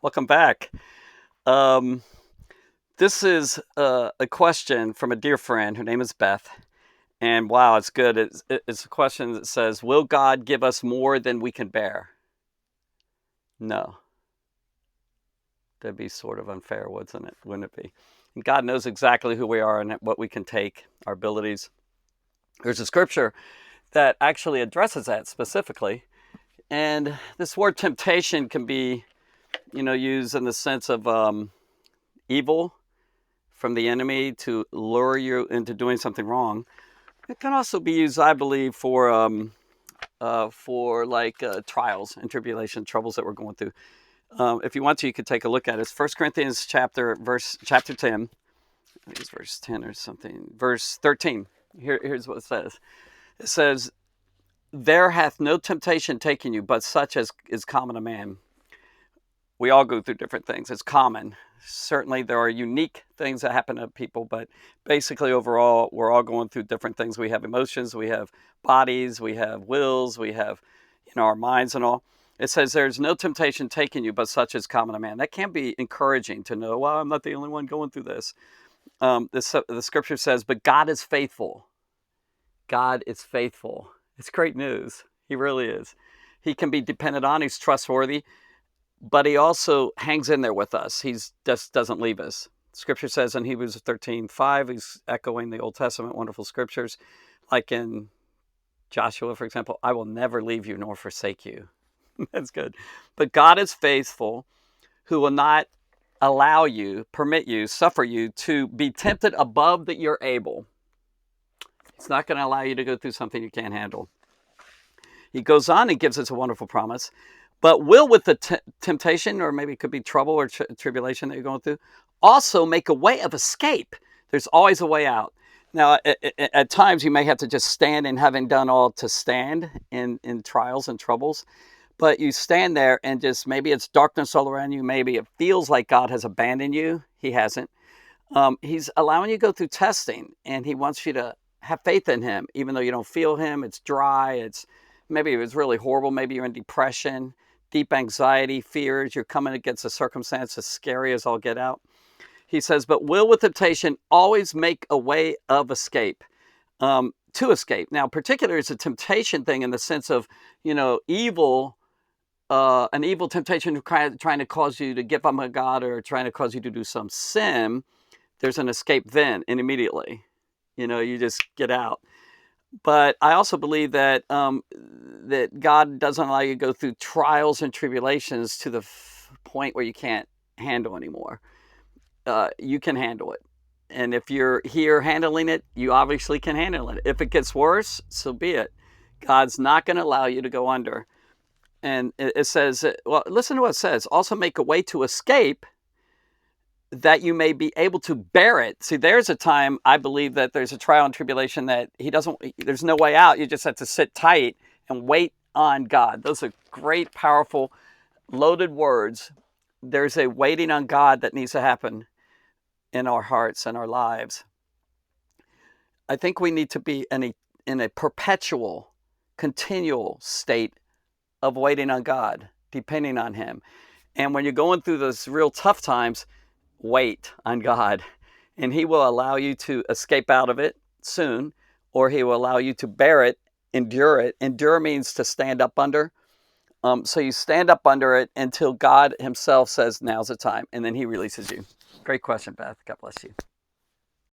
Welcome back. Um, this is a question from a dear friend. Her name is Beth. And wow, it's good. It's a question that says, will God give us more than we can bear? No. That'd be sort of unfair, wouldn't it? Wouldn't it be? And God knows exactly who we are and what we can take, our abilities. There's a scripture that actually addresses that specifically. And this word temptation can be, used in the sense of evil from the enemy to lure you into doing something wrong. It can also be used, I believe, for like trials and tribulation, troubles that we're going through. If you want to, you could take a look at it. It's 1 Corinthians chapter 10. I think it's verse 10 or something. Verse 13. Here's what it says. It says, there hath no temptation taken you, but such as is common to man. We all go through different things. It's common. Certainly there are unique things that happen to people, but basically overall, we're all going through different things. We have emotions, we have bodies, we have wills, we have, our minds and all. It says there's no temptation taken you, but such as common to man. That can be encouraging to know, well, I'm not the only one going through this. The scripture says, but God is faithful. God is faithful. It's great news. He really is. He can be depended on. He's trustworthy. But he also hangs in there with us. He just doesn't leave us. Scripture says in Hebrews 13:5, he's echoing the Old Testament wonderful scriptures, like in Joshua, for example, I will never leave you nor forsake you. That's good. But God is faithful, who will not allow you, permit you, suffer you to be tempted above that you're able. It's not going to allow you to go through something you can't handle. He goes on and gives us a wonderful promise. But will with the temptation, or maybe it could be trouble or tribulation that you're going through, also make a way of escape. There's always a way out. Now, at times you may have to just stand in having done all to stand in trials and troubles. But you stand there and just, maybe it's darkness all around you. Maybe it feels like God has abandoned you. He hasn't. He's allowing you to go through testing, and he wants you to have faith in him, even though you don't feel him. It's dry. Maybe it was really horrible. Maybe you're in depression, deep anxiety, fears. You're coming against a circumstance as scary as all get out. He says, but will with temptation always make a way of escape, to escape. Now, particularly it's a temptation thing in the sense of, evil, an evil temptation trying to cause you to give up on God or trying to cause you to do some sin. There's an escape then and immediately. You just get out. But I also believe that that God doesn't allow you to go through trials and tribulations to the point where you can't handle anymore. You can handle it. And if you're here handling it, you obviously can handle it. If it gets worse, so be it. God's not going to allow you to go under. And it says, well, listen to what it says. Also make a way to escape that you may be able to bear it. See, there's a time I believe that there's a trial and tribulation that there's no way out. You just have to sit tight and wait on God. Those are great, powerful, loaded words. There's a waiting on God that needs to happen in our hearts and our lives. I think we need to be in a perpetual, continual state of waiting on God, depending on him. And when you're going through those real tough times, wait on God, and he will allow you to escape out of it soon, or he will allow you to bear it, endure it. Endure means to stand up under. So you stand up under it until God himself says, now's the time, and then he releases you. Great question, Beth. God bless you.